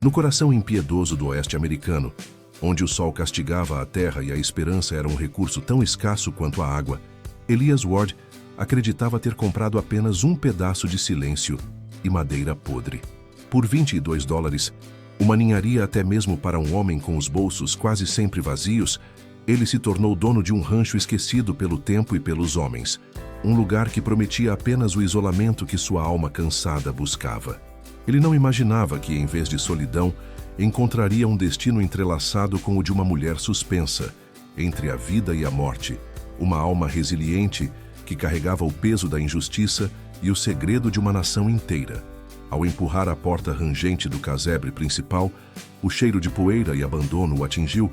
No coração impiedoso do oeste americano, onde o sol castigava a terra e a esperança era um recurso tão escasso quanto a água, Elias Ward acreditava ter comprado apenas um pedaço de silêncio e madeira podre. Por $22, uma ninharia até mesmo para um homem com os bolsos quase sempre vazios, ele se tornou dono de um rancho esquecido pelo tempo e pelos homens, um lugar que prometia apenas o isolamento que sua alma cansada buscava. Ele não imaginava que, em vez de solidão, encontraria um destino entrelaçado com o de uma mulher suspensa, entre a vida e a morte, uma alma resiliente que carregava o peso da injustiça e o segredo de uma nação inteira. Ao empurrar a porta rangente do casebre principal, o cheiro de poeira e abandono o atingiu,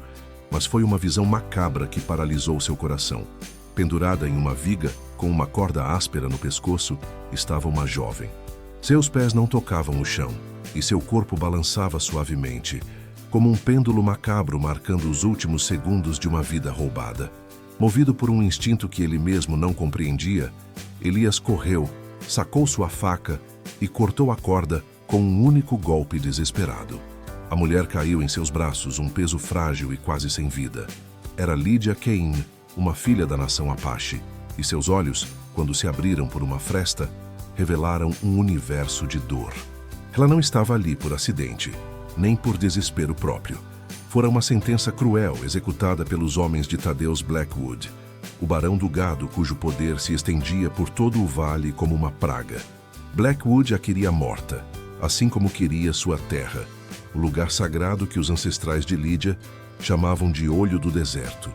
mas foi uma visão macabra que paralisou seu coração. Pendurada em uma viga, com uma corda áspera no pescoço, estava uma jovem. Seus pés não tocavam o chão, e seu corpo balançava suavemente, como um pêndulo macabro marcando os últimos segundos de uma vida roubada. Movido por um instinto que ele mesmo não compreendia, Elias correu, sacou sua faca e cortou a corda com um único golpe desesperado. A mulher caiu em seus braços, um peso frágil e quase sem vida. Era Lydia Cain, uma filha da nação Apache, e seus olhos, quando se abriram por uma fresta, revelaram um universo de dor. Ela não estava ali por acidente, nem por desespero próprio. Fora uma sentença cruel executada pelos homens de Thaddeus Blackwood, o barão do gado cujo poder se estendia por todo o vale como uma praga. Blackwood a queria morta, assim como queria sua terra, o lugar sagrado que os ancestrais de Lydia chamavam de Olho do Deserto.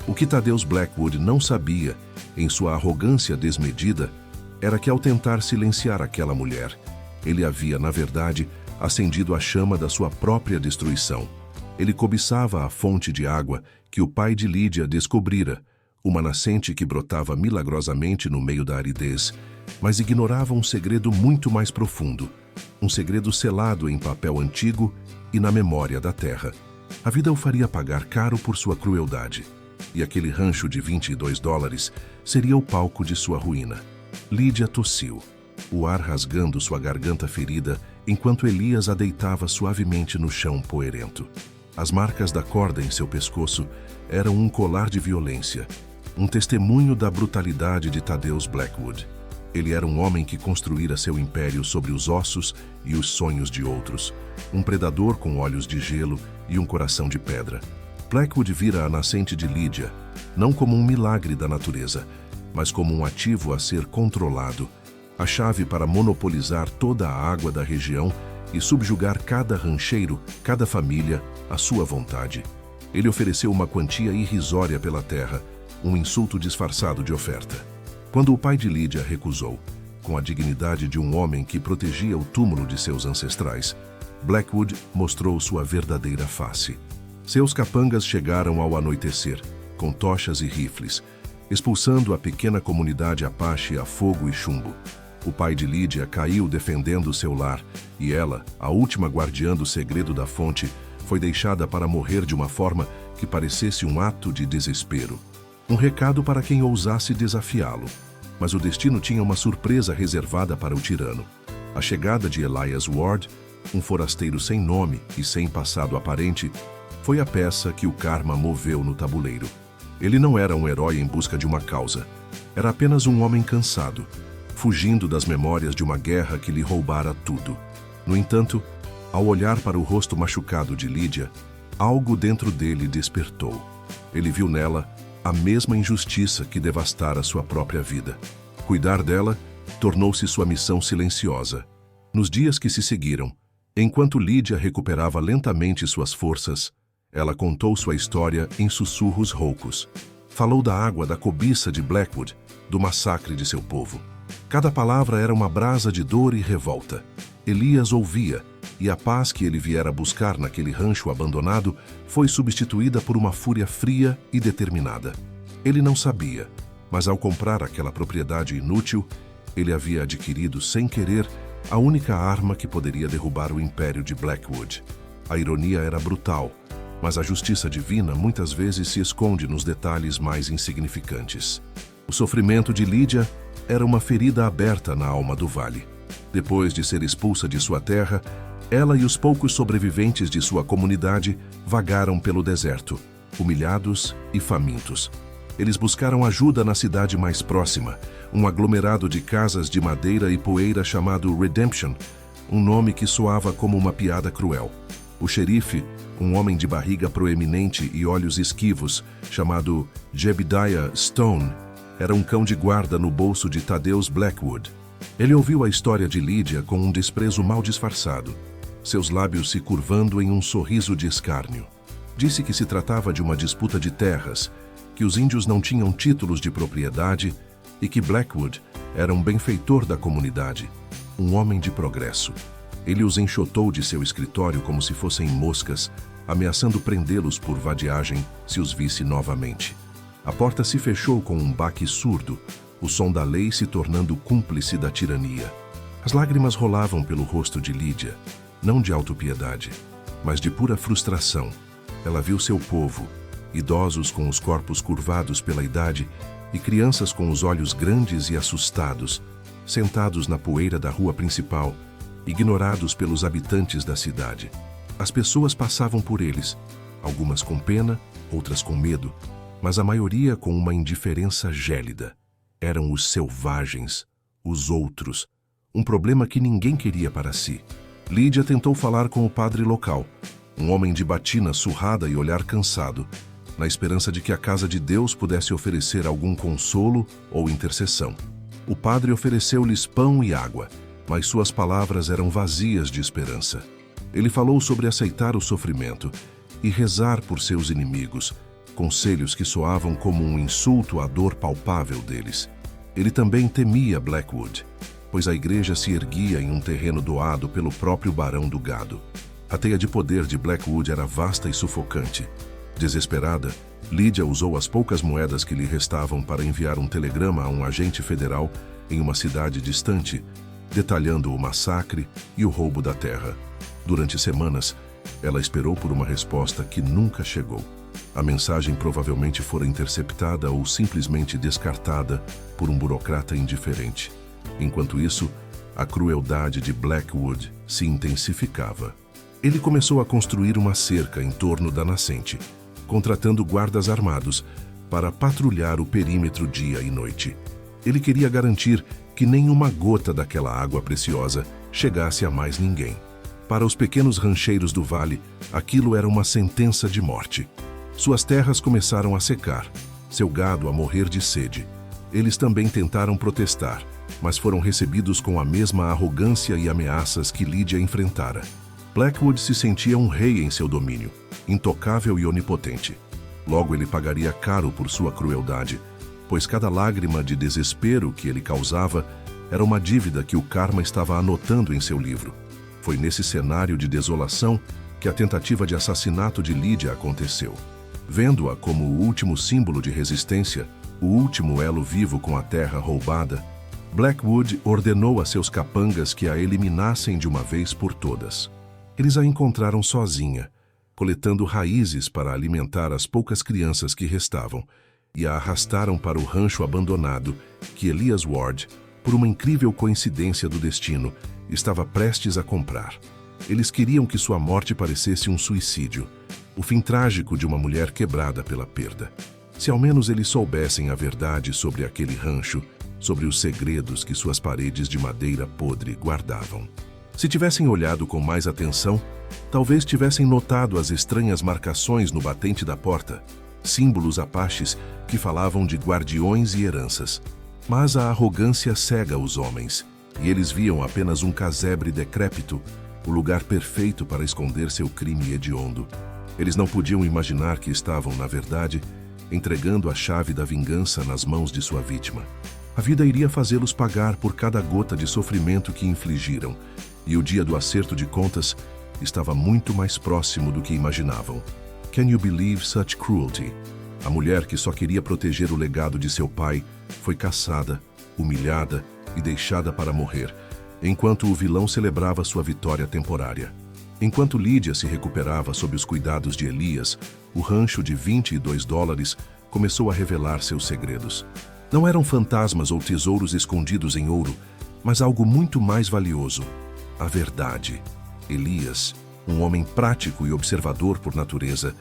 O que Thaddeus Blackwood não sabia, em sua arrogância desmedida, era que ao tentar silenciar aquela mulher, ele havia, na verdade, acendido a chama da sua própria destruição. Ele cobiçava a fonte de água que o pai de Lydia descobrira, uma nascente que brotava milagrosamente no meio da aridez, mas ignorava um segredo muito mais profundo, um segredo selado em papel antigo e na memória da terra. A vida o faria pagar caro por sua crueldade, e aquele rancho de $22 seria o palco de sua ruína. Lydia tossiu, o ar rasgando sua garganta ferida, enquanto Elias a deitava suavemente no chão poeirento. As marcas da corda em seu pescoço eram um colar de violência, um testemunho da brutalidade de Thaddeus Blackwood. Ele era um homem que construíra seu império sobre os ossos e os sonhos de outros, um predador com olhos de gelo e um coração de pedra. Blackwood vira a nascente de Lydia, não como um milagre da natureza, mas como um ativo a ser controlado, a chave para monopolizar toda a água da região e subjugar cada rancheiro, cada família, à sua vontade. Ele ofereceu uma quantia irrisória pela terra, um insulto disfarçado de oferta. Quando o pai de Lydia recusou, com a dignidade de um homem que protegia o túmulo de seus ancestrais, Blackwood mostrou sua verdadeira face. Seus capangas chegaram ao anoitecer, com tochas e rifles, expulsando a pequena comunidade Apache a fogo e chumbo. O pai de Lydia caiu defendendo seu lar, e ela, a última guardiã do segredo da fonte, foi deixada para morrer de uma forma que parecesse um ato de desespero. Um recado para quem ousasse desafiá-lo. Mas o destino tinha uma surpresa reservada para o tirano. A chegada de Elias Ward, um forasteiro sem nome e sem passado aparente, foi a peça que o karma moveu no tabuleiro. Ele não era um herói em busca de uma causa. Era apenas um homem cansado, fugindo das memórias de uma guerra que lhe roubara tudo. No entanto, ao olhar para o rosto machucado de Lydia, algo dentro dele despertou. Ele viu nela a mesma injustiça que devastara sua própria vida. Cuidar dela tornou-se sua missão silenciosa. Nos dias que se seguiram, enquanto Lydia recuperava lentamente suas forças, ela contou sua história em sussurros roucos. Falou da água da cobiça de Blackwood, do massacre de seu povo. Cada palavra era uma brasa de dor e revolta. Elias ouvia, e a paz que ele viera buscar naquele rancho abandonado foi substituída por uma fúria fria e determinada. Ele não sabia, mas ao comprar aquela propriedade inútil, ele havia adquirido sem querer a única arma que poderia derrubar o império de Blackwood. A ironia era brutal, mas a justiça divina muitas vezes se esconde nos detalhes mais insignificantes. O sofrimento de Lydia era uma ferida aberta na alma do vale. Depois de ser expulsa de sua terra, Ela e os poucos sobreviventes de sua comunidade vagaram pelo deserto, humilhados e famintos. Eles buscaram ajuda na cidade mais próxima, um aglomerado de casas de madeira e poeira chamado Redemption, um nome que soava como uma piada cruel. O xerife, um homem de barriga proeminente e olhos esquivos, chamado Jebediah Stone, era um cão de guarda no bolso de Thaddeus Blackwood. Ele ouviu a história de Lydia com um desprezo mal disfarçado, seus lábios se curvando em um sorriso de escárnio. Disse que se tratava de uma disputa de terras, que os índios não tinham títulos de propriedade e que Blackwood era um benfeitor da comunidade, um homem de progresso. Ele os enxotou de seu escritório como se fossem moscas, ameaçando prendê-los por vadiagem se os visse novamente. A porta se fechou com um baque surdo, o som da lei se tornando cúmplice da tirania. As lágrimas rolavam pelo rosto de Lydia, não de autopiedade, mas de pura frustração. Ela viu seu povo, idosos com os corpos curvados pela idade e crianças com os olhos grandes e assustados, sentados na poeira da rua principal, ignorados pelos habitantes da cidade. As pessoas passavam por eles, algumas com pena, outras com medo, mas a maioria com uma indiferença gélida. Eram os selvagens, os outros, um problema que ninguém queria para si. Lydia tentou falar com o padre local, um homem de batina surrada e olhar cansado, na esperança de que a casa de Deus pudesse oferecer algum consolo ou intercessão. O padre ofereceu-lhes pão e água, mas suas palavras eram vazias de esperança. Ele falou sobre aceitar o sofrimento e rezar por seus inimigos, conselhos que soavam como um insulto à dor palpável deles. Ele também temia Blackwood, pois a igreja se erguia em um terreno doado pelo próprio barão do gado. A teia de poder de Blackwood era vasta e sufocante. Desesperada, Lydia usou as poucas moedas que lhe restavam para enviar um telegrama a um agente federal em uma cidade distante, detalhando o massacre e o roubo da terra. Durante semanas, ela esperou por uma resposta que nunca chegou. A mensagem provavelmente fora interceptada ou simplesmente descartada por um burocrata indiferente. Enquanto isso, a crueldade de Blackwood se intensificava. Ele começou a construir uma cerca em torno da nascente, contratando guardas armados para patrulhar o perímetro dia e noite. Ele queria garantir que nenhuma gota daquela água preciosa chegasse a mais ninguém. Para os pequenos rancheiros do vale, aquilo era uma sentença de morte. Suas terras começaram a secar, seu gado a morrer de sede. Eles também tentaram protestar, mas foram recebidos com a mesma arrogância e ameaças que Lydia enfrentara. Blackwood se sentia um rei em seu domínio, intocável e onipotente. Logo ele pagaria caro por sua crueldade, pois cada lágrima de desespero que ele causava era uma dívida que o karma estava anotando em seu livro. Foi nesse cenário de desolação que a tentativa de assassinato de Lydia aconteceu. Vendo-a como o último símbolo de resistência, o último elo vivo com a terra roubada, Blackwood ordenou a seus capangas que a eliminassem de uma vez por todas. Eles a encontraram sozinha, coletando raízes para alimentar as poucas crianças que restavam, e a arrastaram para o rancho abandonado que Elias Ward, por uma incrível coincidência do destino, estava prestes a comprar. Eles queriam que sua morte parecesse um suicídio, o fim trágico de uma mulher quebrada pela perda. Se ao menos eles soubessem a verdade sobre aquele rancho, sobre os segredos que suas paredes de madeira podre guardavam. Se tivessem olhado com mais atenção, talvez tivessem notado as estranhas marcações no batente da porta, símbolos apaches que falavam de guardiões e heranças. Mas a arrogância cega os homens, e eles viam apenas um casebre decrépito, o lugar perfeito para esconder seu crime hediondo. Eles não podiam imaginar que estavam, na verdade, entregando a chave da vingança nas mãos de sua vítima. A vida iria fazê-los pagar por cada gota de sofrimento que infligiram, e o dia do acerto de contas estava muito mais próximo do que imaginavam. Can you believe such cruelty? A mulher que só queria proteger o legado de seu pai foi caçada, humilhada e deixada para morrer, enquanto o vilão celebrava sua vitória temporária. Enquanto Lydia se recuperava sob os cuidados de Elias, o rancho de $22 começou a revelar seus segredos. Não eram fantasmas ou tesouros escondidos em ouro, mas algo muito mais valioso: a verdade. Elias, um homem prático e observador por natureza,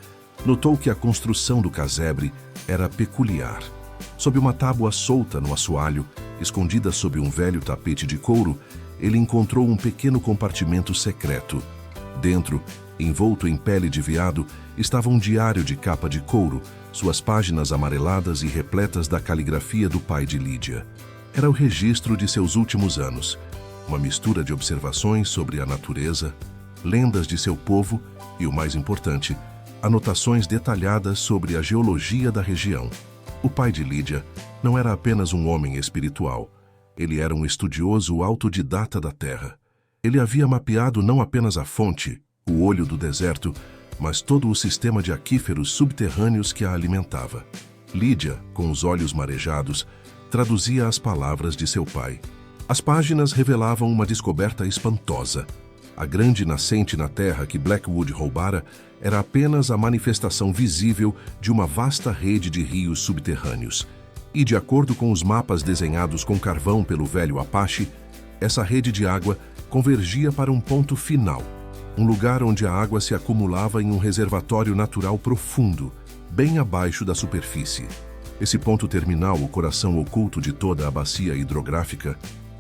notou que a construção do casebre era peculiar. Sob uma tábua solta no assoalho, escondida sob um velho tapete de couro, ele encontrou um pequeno compartimento secreto. Dentro, envolto em pele de veado, estava um diário de capa de couro, suas páginas amareladas e repletas da caligrafia do pai de Lídia. Era o registro de seus últimos anos, uma mistura de observações sobre a natureza, lendas de seu povo e, o mais importante, anotações detalhadas sobre a geologia da região. O pai de Lídia não era apenas um homem espiritual, ele era um estudioso autodidata da terra. Ele havia mapeado não apenas a fonte, o olho do deserto, mas todo o sistema de aquíferos subterrâneos que a alimentava. Lídia, com os olhos marejados, traduzia as palavras de seu pai. As páginas revelavam uma descoberta espantosa. A grande nascente na terra que Blackwood roubara era apenas a manifestação visível de uma vasta rede de rios subterrâneos. E, de acordo com os mapas desenhados com carvão pelo velho Apache, essa rede de água convergia para um ponto final, um lugar onde a água se acumulava em um reservatório natural profundo, bem abaixo da superfície. Esse ponto terminal, o coração oculto de toda a bacia hidrográfica,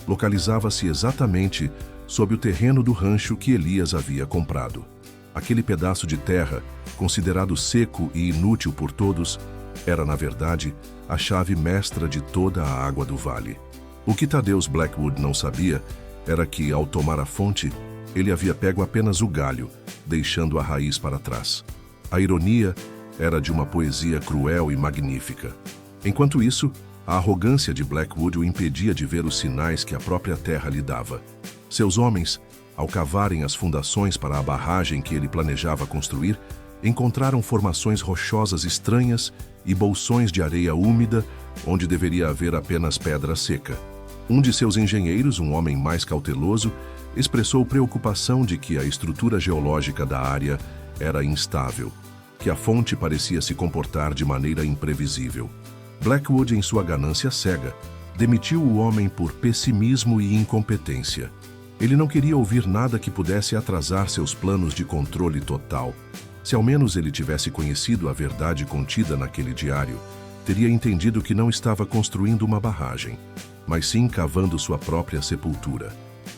localizava-se exatamente sob o terreno do rancho que Elias havia comprado. Aquele pedaço de terra, considerado seco e inútil por todos, era, na verdade, a chave mestra de toda a água do vale. O que Thaddeus Blackwood não sabia era que, ao tomar a fonte, ele havia pego apenas o galho, deixando a raiz para trás. A ironia era de uma poesia cruel e magnífica. Enquanto isso, a arrogância de Blackwood o impedia de ver os sinais que a própria terra lhe dava. Seus homens, ao cavarem as fundações para a barragem que ele planejava construir, encontraram formações rochosas estranhas e bolsões de areia úmida, onde deveria haver apenas pedra seca. Um de seus engenheiros, um homem mais cauteloso, expressou preocupação de que a estrutura geológica da área era instável, que a fonte parecia se comportar de maneira imprevisível. Blackwood, em sua ganância cega, demitiu o homem por pessimismo e incompetência. Ele não queria ouvir nada que pudesse atrasar seus planos de controle total. Se ao menos ele tivesse conhecido a verdade contida naquele diário, teria entendido que não estava construindo uma barragem, mas sim cavando sua própria sepultura.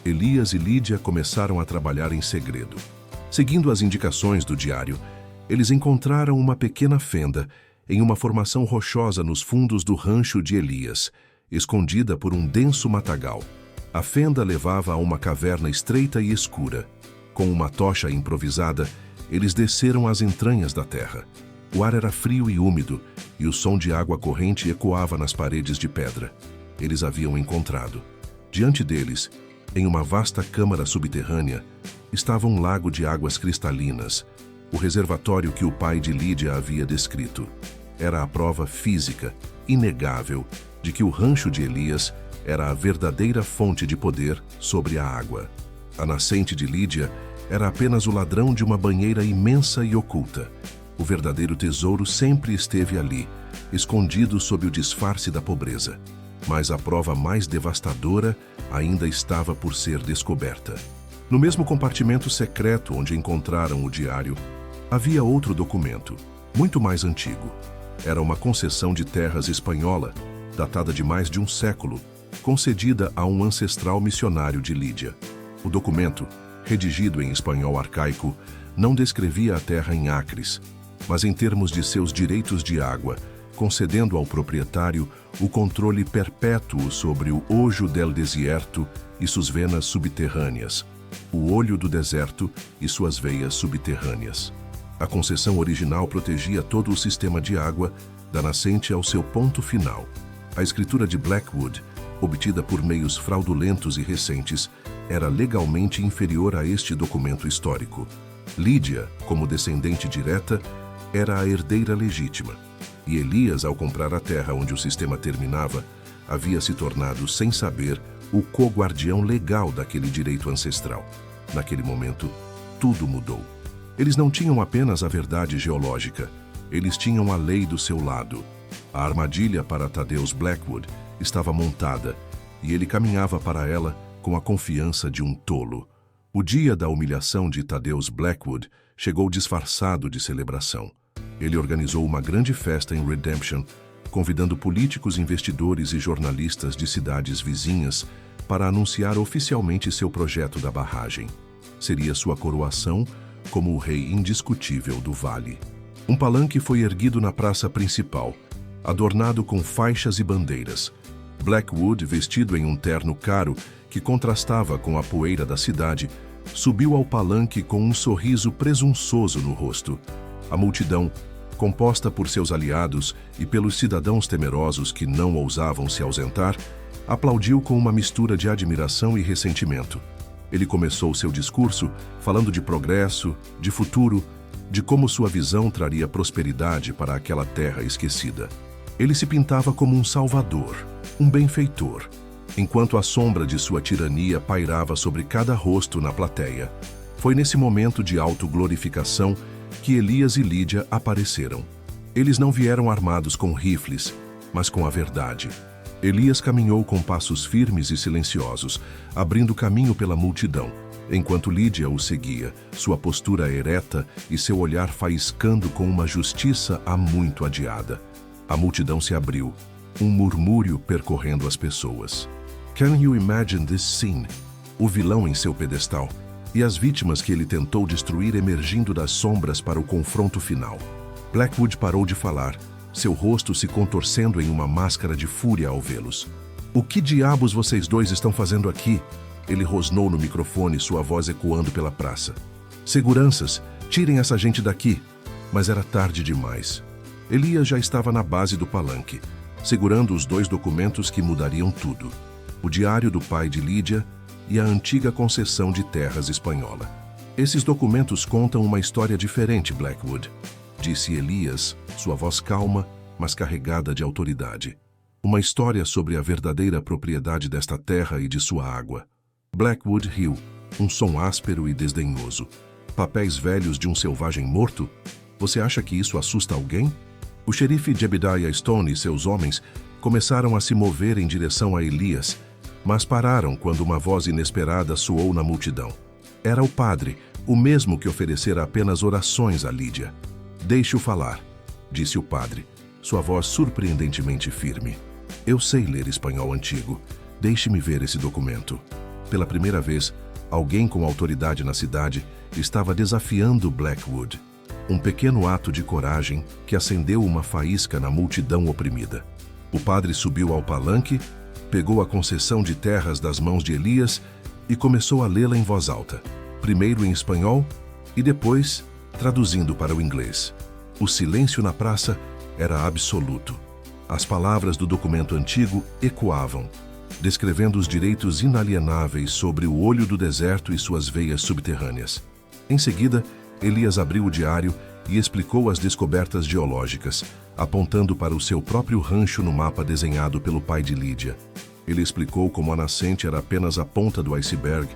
Elias e Lídia começaram a trabalhar em segredo. Seguindo as indicações do diário, eles encontraram uma pequena fenda em uma formação rochosa nos fundos do rancho de Elias, escondida por um denso matagal. A fenda levava a uma caverna estreita e escura. Com uma tocha improvisada, eles desceram às entranhas da terra. O ar era frio e úmido, e o som de água corrente ecoava nas paredes de pedra. Eles haviam encontrado. Diante deles, em uma vasta câmara subterrânea, estava um lago de águas cristalinas, o reservatório que o pai de Lídia havia descrito. Era a prova física, inegável, de que o rancho de Elias era a verdadeira fonte de poder sobre a água. A nascente de Lídia era apenas o ladrão de uma banheira imensa e oculta. O verdadeiro tesouro sempre esteve ali, escondido sob o disfarce da pobreza. Mas a prova mais devastadora ainda estava por ser descoberta. No mesmo compartimento secreto onde encontraram o diário, havia outro documento, muito mais antigo. Era uma concessão de terras espanhola, datada de mais de um século, concedida a um ancestral missionário de Lídia. O documento, redigido em espanhol arcaico, não descrevia a terra em acres, mas em termos de seus direitos de água, concedendo ao proprietário o controle perpétuo sobre o Ojo del Desierto e suas venas subterrâneas, o olho do deserto e suas veias subterrâneas. A concessão original protegia todo o sistema de água, da nascente ao seu ponto final. A escritura de Blackwood, obtida por meios fraudulentos e recentes, era legalmente inferior a este documento histórico. Lídia, como descendente direta, era a herdeira legítima. E Elias, ao comprar a terra onde o sistema terminava, havia se tornado, sem saber, o co-guardião legal daquele direito ancestral. Naquele momento, tudo mudou. Eles não tinham apenas a verdade geológica, eles tinham a lei do seu lado. A armadilha para Thaddeus Blackwood estava montada, e ele caminhava para ela com a confiança de um tolo. O dia da humilhação de Thaddeus Blackwood chegou disfarçado de celebração. Ele organizou uma grande festa em Redemption, convidando políticos, investidores e jornalistas de cidades vizinhas para anunciar oficialmente seu projeto da barragem. Seria sua coroação como o rei indiscutível do vale. Um palanque foi erguido na praça principal, adornado com faixas e bandeiras. Blackwood, vestido em um terno caro que contrastava com a poeira da cidade, subiu ao palanque com um sorriso presunçoso no rosto. A multidão, composta por seus aliados e pelos cidadãos temerosos que não ousavam se ausentar, aplaudiu com uma mistura de admiração e ressentimento. Ele começou seu discurso falando de progresso, de futuro, de como sua visão traria prosperidade para aquela terra esquecida. Ele se pintava como um salvador, um benfeitor, enquanto a sombra de sua tirania pairava sobre cada rosto na plateia. Foi nesse momento de autoglorificação que Elias e Lídia apareceram. Eles não vieram armados com rifles, mas com a verdade. Elias caminhou com passos firmes e silenciosos, abrindo caminho pela multidão, enquanto Lídia o seguia, sua postura ereta e seu olhar faiscando com uma justiça há muito adiada. A multidão se abriu, um murmúrio percorrendo as pessoas. Can you imagine this scene? O vilão em seu pedestal e as vítimas que ele tentou destruir emergindo das sombras para o confronto final. Blackwood parou de falar, seu rosto se contorcendo em uma máscara de fúria ao vê-los. "O que diabos vocês dois estão fazendo aqui?" Ele rosnou no microfone, sua voz ecoando pela praça. "Seguranças, tirem essa gente daqui." Mas era tarde demais. Elias já estava na base do palanque, segurando os 2 documentos que mudariam tudo: o diário do pai de Lídia e a antiga concessão de terras espanhola. "Esses documentos contam uma história diferente, Blackwood", disse Elias, sua voz calma, mas carregada de autoridade. "Uma história sobre a verdadeira propriedade desta terra e de sua água." Blackwood riu, um som áspero e desdenhoso. "Papéis velhos de um selvagem morto? Você acha que isso assusta alguém?" O xerife Jebediah Stone e seus homens começaram a se mover em direção a Elias, mas pararam quando uma voz inesperada soou na multidão. Era o padre, o mesmo que oferecera apenas orações a Lídia. "Deixe-o falar", disse o padre, sua voz surpreendentemente firme. "Eu sei ler espanhol antigo. Deixe-me ver esse documento." Pela primeira vez, alguém com autoridade na cidade estava desafiando Blackwood. Um pequeno ato de coragem que acendeu uma faísca na multidão oprimida. O padre subiu ao palanque, pegou a concessão de terras das mãos de Elias e começou a lê-la em voz alta, primeiro em espanhol e depois traduzindo para o inglês. O silêncio na praça era absoluto. As palavras do documento antigo ecoavam, descrevendo os direitos inalienáveis sobre o olho do deserto e suas veias subterrâneas. Em seguida, Elias abriu o diário e explicou as descobertas geológicas, apontando para o seu próprio rancho no mapa desenhado pelo pai de Lídia. Ele explicou como a nascente era apenas a ponta do iceberg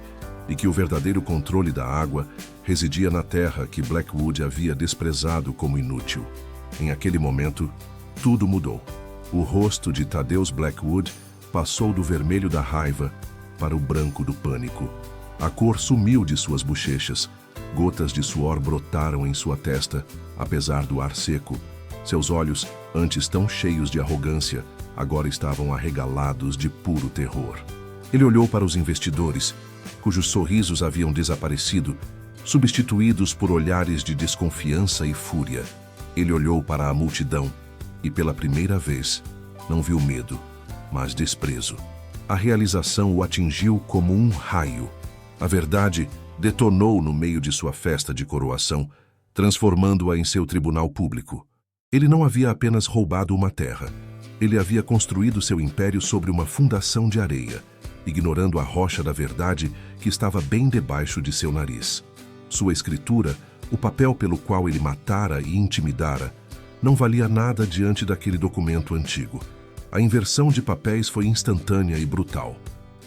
e que o verdadeiro controle da água residia na terra que Blackwood havia desprezado como inútil. Em aquele momento, tudo mudou. O rosto de Thaddeus Blackwood passou do vermelho da raiva para o branco do pânico. A cor sumiu de suas bochechas. Gotas de suor brotaram em sua testa, apesar do ar seco. Seus olhos, antes tão cheios de arrogância, agora estavam arregalados de puro terror. Ele olhou para os investidores, cujos sorrisos haviam desaparecido, substituídos por olhares de desconfiança e fúria. Ele olhou para a multidão e, pela primeira vez, não viu medo, mas desprezo. A realização o atingiu como um raio. A verdade detonou no meio de sua festa de coroação, transformando-a em seu tribunal público. Ele não havia apenas roubado uma terra. Ele havia construído seu império sobre uma fundação de areia, ignorando a rocha da verdade que estava bem debaixo de seu nariz. Sua escritura, o papel pelo qual ele matara e intimidara, não valia nada diante daquele documento antigo. A inversão de papéis foi instantânea e brutal.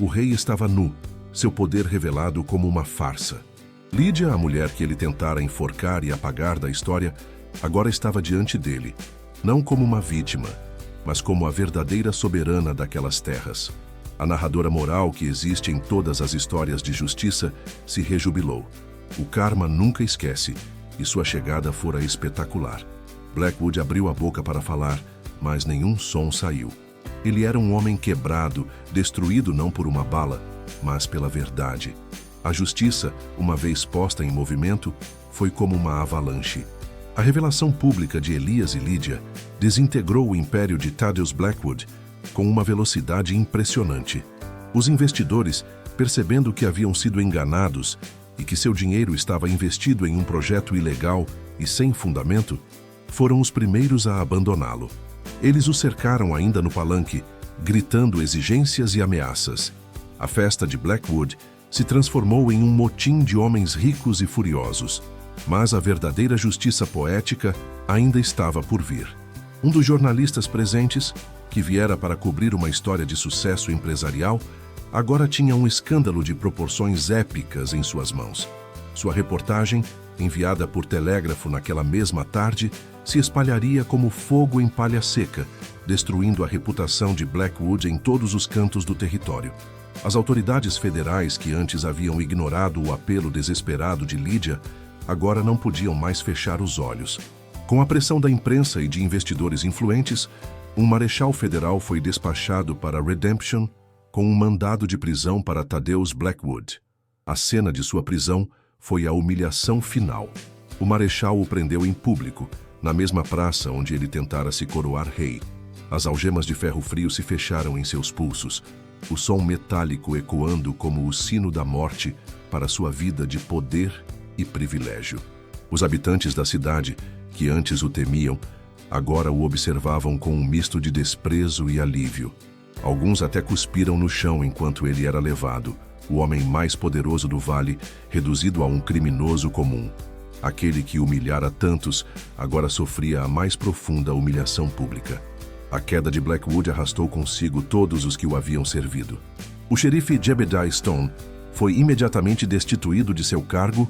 O rei estava nu, seu poder revelado como uma farsa. Lídia, a mulher que ele tentara enforcar e apagar da história, agora estava diante dele, não como uma vítima, mas como a verdadeira soberana daquelas terras. A narradora moral que existe em todas as histórias de justiça se rejubilou. O karma nunca esquece, e sua chegada fora espetacular. Blackwood abriu a boca para falar, mas nenhum som saiu. Ele era um homem quebrado, destruído não por uma bala, mas pela verdade. A justiça, uma vez posta em movimento, foi como uma avalanche. A revelação pública de Elias e Lydia desintegrou o império de Thaddeus Blackwood com uma velocidade impressionante. Os investidores, percebendo que haviam sido enganados e que seu dinheiro estava investido em um projeto ilegal e sem fundamento, foram os primeiros a abandoná-lo. Eles o cercaram ainda no palanque, gritando exigências e ameaças. A festa de Blackwood se transformou em um motim de homens ricos e furiosos. Mas a verdadeira justiça poética ainda estava por vir. Um dos jornalistas presentes, que viera para cobrir uma história de sucesso empresarial, agora tinha um escândalo de proporções épicas em suas mãos. Sua reportagem, enviada por telégrafo naquela mesma tarde, se espalharia como fogo em palha seca, destruindo a reputação de Blackwood em todos os cantos do território. As autoridades federais, que antes haviam ignorado o apelo desesperado de Lydia, agora não podiam mais fechar os olhos. Com a pressão da imprensa e de investidores influentes, um marechal federal foi despachado para Redemption com um mandado de prisão para Thaddeus Blackwood. A cena de sua prisão foi a humilhação final. O marechal o prendeu em público, na mesma praça onde ele tentara se coroar rei. As algemas de ferro frio se fecharam em seus pulsos, o som metálico ecoando como o sino da morte para sua vida de poder e privilégio. Os habitantes da cidade, que antes o temiam, agora o observavam com um misto de desprezo e alívio. Alguns até cuspiram no chão enquanto ele era levado, o homem mais poderoso do vale, reduzido a um criminoso comum. Aquele que humilhara tantos, agora sofria a mais profunda humilhação pública. A queda de Blackwood arrastou consigo todos os que o haviam servido. O xerife Jebediah Stone foi imediatamente destituído de seu cargo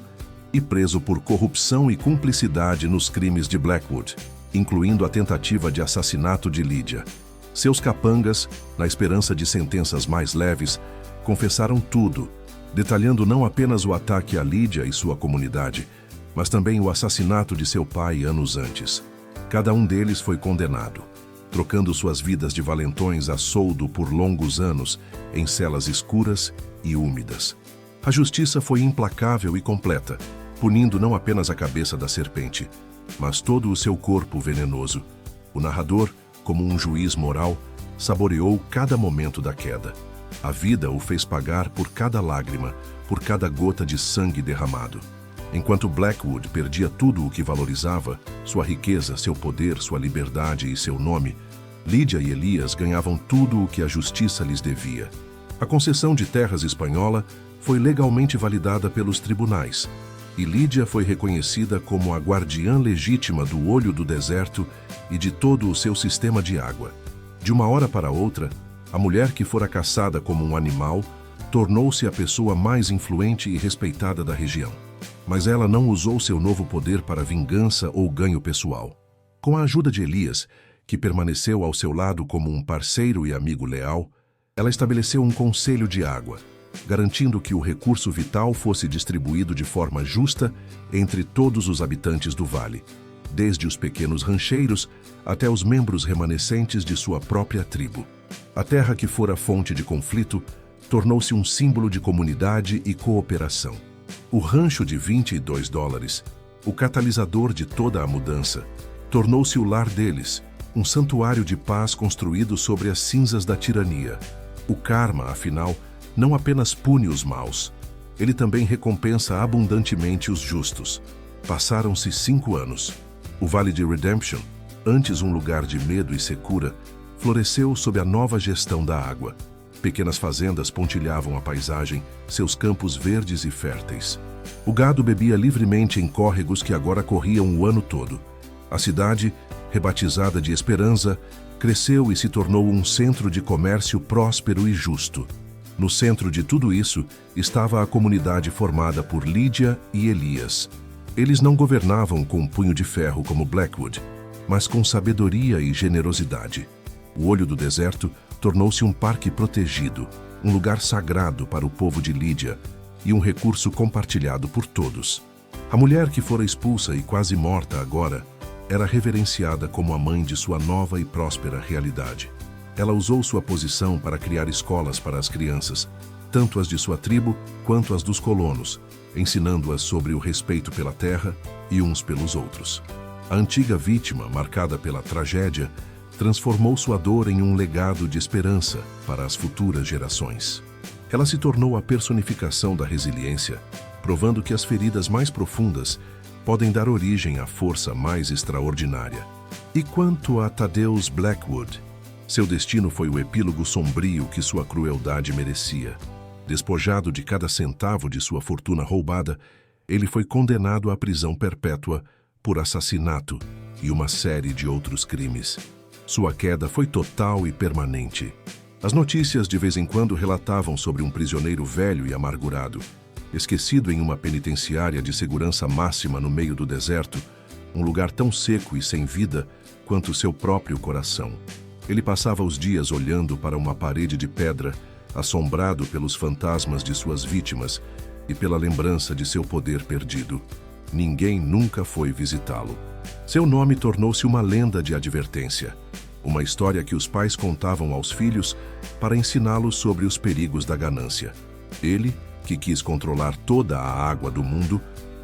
e preso por corrupção e cumplicidade nos crimes de Blackwood, incluindo a tentativa de assassinato de Lydia. Seus capangas, na esperança de sentenças mais leves, confessaram tudo, detalhando não apenas o ataque a Lydia e sua comunidade, mas também o assassinato de seu pai anos antes. Cada um deles foi condenado, trocando suas vidas de valentões a soldo por longos anos em celas escuras e úmidas. A justiça foi implacável e completa, punindo não apenas a cabeça da serpente, mas todo o seu corpo venenoso. O narrador, como um juiz moral, saboreou cada momento da queda. A vida o fez pagar por cada lágrima, por cada gota de sangue derramado. Enquanto Blackwood perdia tudo o que valorizava, sua riqueza, seu poder, sua liberdade e seu nome, Lydia e Elias ganhavam tudo o que a justiça lhes devia. A concessão de terras espanhola foi legalmente validada pelos tribunais, e Lydia foi reconhecida como a guardiã legítima do olho do deserto e de todo o seu sistema de água. De uma hora para outra, a mulher que fora caçada como um animal tornou-se a pessoa mais influente e respeitada da região. Mas ela não usou seu novo poder para vingança ou ganho pessoal. Com a ajuda de Elias, que permaneceu ao seu lado como um parceiro e amigo leal, ela estabeleceu um conselho de água, garantindo que o recurso vital fosse distribuído de forma justa entre todos os habitantes do vale, desde os pequenos rancheiros até os membros remanescentes de sua própria tribo. A terra que fora fonte de conflito tornou-se um símbolo de comunidade e cooperação. O rancho de $22, o catalisador de toda a mudança, tornou-se o lar deles, um santuário de paz construído sobre as cinzas da tirania. O karma, afinal, não apenas pune os maus, ele também recompensa abundantemente os justos. Passaram-se 5 anos. O Vale de Redemption, antes um lugar de medo e secura, floresceu sob a nova gestão da água. Pequenas fazendas pontilhavam a paisagem, seus campos verdes e férteis. O gado bebia livremente em córregos que agora corriam o ano todo. A cidade, rebatizada de Esperança, cresceu e se tornou um centro de comércio próspero e justo. No centro de tudo isso estava a comunidade formada por Lydia e Elias. Eles não governavam com um punho de ferro como Blackwood, mas com sabedoria e generosidade. O olho do deserto, tornou-se um parque protegido, um lugar sagrado para o povo de Lídia e um recurso compartilhado por todos. A mulher que fora expulsa e quase morta agora era reverenciada como a mãe de sua nova e próspera realidade. Ela usou sua posição para criar escolas para as crianças, tanto as de sua tribo quanto as dos colonos, ensinando-as sobre o respeito pela terra e uns pelos outros. A antiga vítima, marcada pela tragédia, transformou sua dor em um legado de esperança para as futuras gerações. Ela se tornou a personificação da resiliência, provando que as feridas mais profundas podem dar origem à força mais extraordinária. E quanto a Thaddeus Blackwood, seu destino foi o epílogo sombrio que sua crueldade merecia. Despojado de cada centavo de sua fortuna roubada, ele foi condenado à prisão perpétua por assassinato e uma série de outros crimes. Sua queda foi total e permanente. As notícias de vez em quando relatavam sobre um prisioneiro velho e amargurado, esquecido em uma penitenciária de segurança máxima no meio do deserto, um lugar tão seco e sem vida quanto seu próprio coração. Ele passava os dias olhando para uma parede de pedra, assombrado pelos fantasmas de suas vítimas e pela lembrança de seu poder perdido. Ninguém nunca foi visitá-lo. Seu nome tornou-se uma lenda de advertência, uma história que os pais contavam aos filhos para ensiná-los sobre os perigos da ganância. Ele, que quis controlar toda a água do mundo,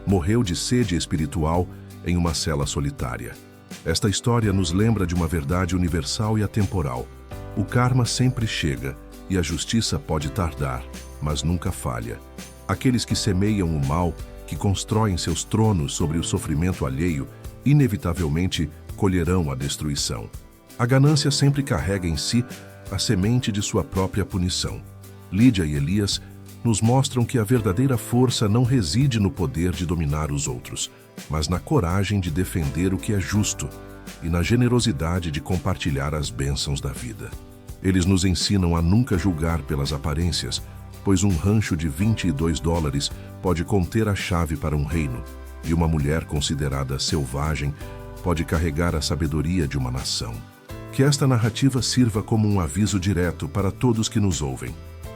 morreu de sede espiritual em uma cela solitária. Esta história nos lembra de uma verdade universal e atemporal. O karma sempre chega e a justiça pode tardar, mas nunca falha. Aqueles que semeiam o mal, que constroem seus tronos sobre o sofrimento alheio, inevitavelmente colherão a destruição. A ganância sempre carrega em si a semente de sua própria punição. Lídia e Elias nos mostram que a verdadeira força não reside no poder de dominar os outros, mas na coragem de defender o que é justo e na generosidade de compartilhar as bênçãos da vida. Eles nos ensinam a nunca julgar pelas aparências, pois um rancho de $22 pode conter a chave para um reino, e uma mulher considerada selvagem pode carregar a sabedoria de uma nação. Que esta narrativa sirva como um aviso direto para todos que nos ouvem.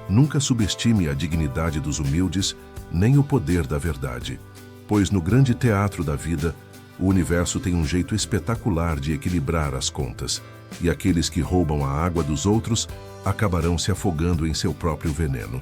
Nunca subestime a dignidade dos humildes, nem o poder da verdade, pois no grande teatro da vida, o universo tem um jeito espetacular de equilibrar as contas, e aqueles que roubam a água dos outros acabarão se afogando em seu próprio veneno.